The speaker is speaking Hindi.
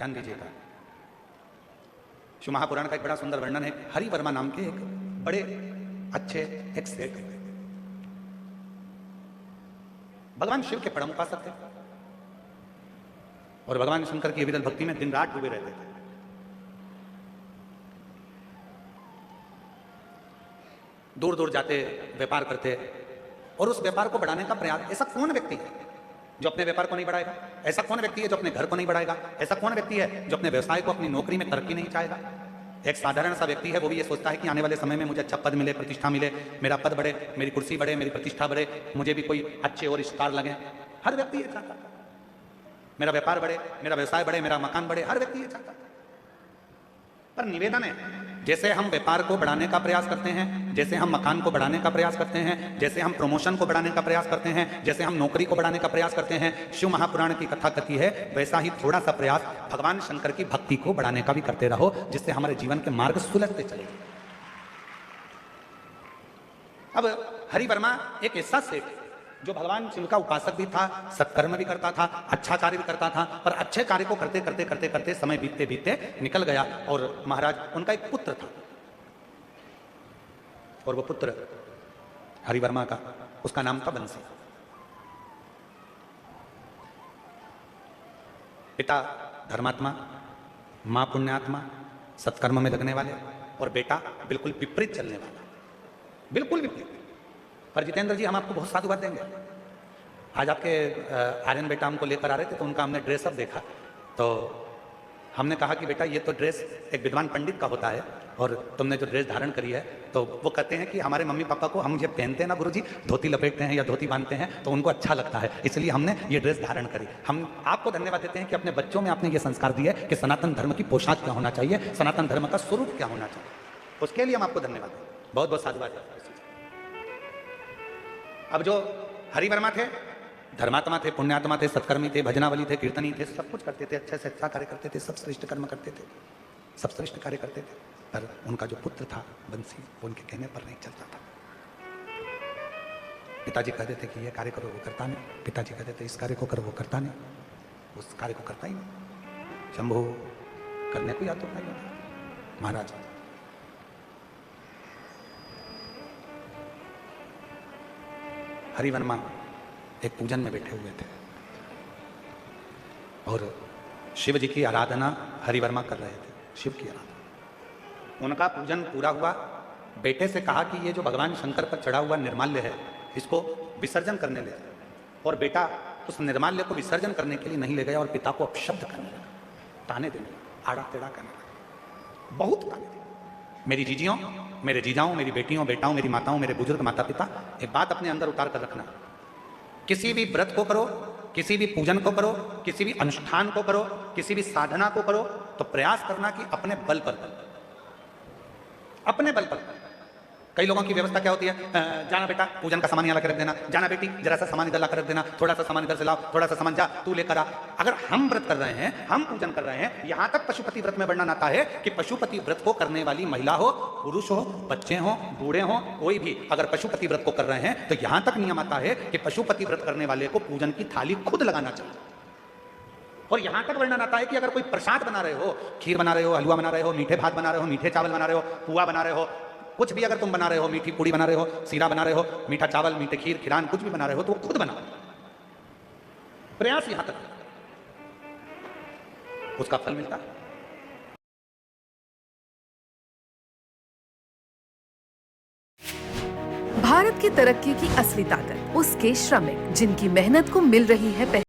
ध्यान दीजिएगा। शिव महापुराण का एक बड़ा सुंदर वर्णन है। हरि वर्मा नाम के एक बड़े अच्छे एक सेठ हुए, भगवान शिव के परम उपासक थे और भगवान शंकर की विरल भक्ति में दिन रात डूबे रहते थे। दूर दूर जाते, व्यापार करते और उस व्यापार को बढ़ाने का प्रयास। ऐसा कौन व्यक्ति है जो अपने व्यापार को नहीं बढ़ाएगा? ऐसा कौन व्यक्ति है जो अपने घर को नहीं बढ़ाएगा? ऐसा कौन व्यक्ति है जो अपने व्यवसाय को, अपनी नौकरी में तरक्की नहीं चाहेगा? एक साधारण सा व्यक्ति है, वो भी ये सोचता है कि आने वाले समय में मुझे अच्छा पद मिले, प्रतिष्ठा मिले, मेरा पद बढ़े, मेरी कुर्सी बढ़े, मेरी प्रतिष्ठा बढ़े, मुझे भी कोई अच्छे और स्टार लगे। हर व्यक्ति ये चाहता है, मेरा व्यापार बढ़े, मेरा व्यवसाय बढ़े, मेरा मकान बढ़े, हर व्यक्ति ये चाहता है। पर निवेदन है, जैसे हम व्यापार को बढ़ाने का प्रयास करते हैं, जैसे हम मकान को बढ़ाने का प्रयास करते हैं, जैसे हम प्रमोशन को बढ़ाने का प्रयास करते हैं, जैसे हम नौकरी को बढ़ाने का प्रयास करते हैं, शिव महापुराण की कथा कथी है, वैसा ही थोड़ा सा प्रयास भगवान शंकर की भक्ति को बढ़ाने का भी करते रहो, जिससे हमारे जीवन के मार्ग सुलझते चले। अब हरि वर्मा एक ऐसा सेठ जो भगवान शिव का उपासक भी था, सत्कर्म भी करता था, अच्छा कार्य भी करता था, पर अच्छे कार्य को करते करते करते करते समय बीतते बीतते निकल गया। और महाराज, उनका एक पुत्र था और वो पुत्र हरि वर्मा का, उसका नाम था बंसी। पिता धर्मात्मा, मां पुण्यात्मा, सत्कर्म में लगने वाले, और बेटा बिल्कुल विपरीत चलने वाला, बिल्कुल विपरीत। पर जितेंद्र जी, हम आपको बहुत साधुवाद देंगे। आज आपके आर्यन बेटा हमको लेकर आ रहे थे, तो उनका हमने ड्रेसअप देखा, तो हमने कहा कि बेटा, ये तो ड्रेस एक विद्वान पंडित का होता है, और तुमने जो ड्रेस धारण करी है, तो वो कहते हैं कि हमारे मम्मी पापा को हम ये पहनते हैं ना गुरुजी, धोती लपेटते हैं या धोती बांधते हैं, तो उनको अच्छा लगता है, इसलिए हमने ये ड्रेस धारण करी। हम आपको धन्यवाद देते हैं कि अपने बच्चों में आपने ये संस्कार दिए कि सनातन धर्म की पोशाक क्या होना चाहिए, सनातन धर्म का स्वरूप क्या होना चाहिए, उसके लिए हम आपको धन्यवाद दें। बहुत बहुत साधुवाद। अब जो हरि वर्मा थे, धर्मात्मा थे, पुण्यात्मा थे, सत्कर्मी थे, भजनावली थे, कीर्तनी थे, सब कुछ करते थे, अच्छे से अच्छा कार्य करते थे, सब श्रेष्ठ कर्म करते थे, सब श्रेष्ठ कार्य करते थे। पर उनका जो पुत्र था बंसी, वो उनके कहने पर नहीं चलता था। पिताजी कहते थे कि ये कार्य करो, वो करता नहीं। पिताजी कहते थे इस कार्य को करो, वो करता नहीं, उस कार्य को करता ही नहीं। शंभो करने को या तो नहीं होता। महाराज, हरि वर्मा एक पूजन में बैठे हुए थे और शिव जी की आराधना हरि वर्मा कर रहे थे, शिव की आराधना। उनका पूजन पूरा हुआ, बेटे से कहा कि ये जो भगवान शंकर पर चढ़ा हुआ निर्माल्य है, इसको विसर्जन करने ले जाए। और बेटा उस निर्माल्य को विसर्जन करने के लिए नहीं ले गया और पिता को अपशब्द करने लगा, ताने देने लगा, आड़ा टेढ़ा करने लगा, बहुत ताने दिए। मेरी जीजियों, मेरे जीजाओं, मेरी बेटियों, बेटाओं, मेरी माताओं, मेरे बुजुर्ग माता पिता, एक बात अपने अंदर उतार कर रखना। किसी भी व्रत को करो, किसी भी पूजन को करो, किसी भी अनुष्ठान को करो, किसी भी साधना को करो, तो प्रयास करना कि अपने बल पर, अपने बल पर। कई लोगों की व्यवस्था क्या होती है, जाना बेटा पूजन का सामान यहाँ ला रख देना, जाना बेटी जरा सा सामान इधर ला कर रख देना, थोड़ा सा सामान इधर से लाओ, थोड़ा सा सामान जा तू लेकर आ। अगर हम व्रत कर रहे हैं, हम पूजन कर रहे हैं, यहाँ तक पशुपति व्रत में वर्णन आता है कि पशुपति व्रत को करने वाली महिला हो, पुरुष हो, बच्चे हो, बूढ़े हो, कोई भी अगर पशुपति व्रत को कर रहे हैं, तो यहाँ तक नियम आता है कि पशुपति व्रत करने वाले को पूजन की थाली खुद लगाना चाहिए। और यहां तक वर्णन आता है कि अगर कोई प्रसाद बना रहे हो, खीर बना रहे हो, हलवा बना रहे हो, मीठे भात बना रहे हो, मीठे चावल बना रहे हो, पुआ बना रहे हो, कुछ भी अगर तुम बना रहे हो, मीठी पूड़ी बना रहे हो, सीरा बना रहे हो, मीठा चावल, मीठे खीर, खिरान, कुछ भी बना रहे हो, तो वो खुद बनाओ। प्रयास यहां तक, उसका फल मिलता है। भारत की तरक्की की असली ताकत उसके श्रमिक, जिनकी मेहनत को मिल रही है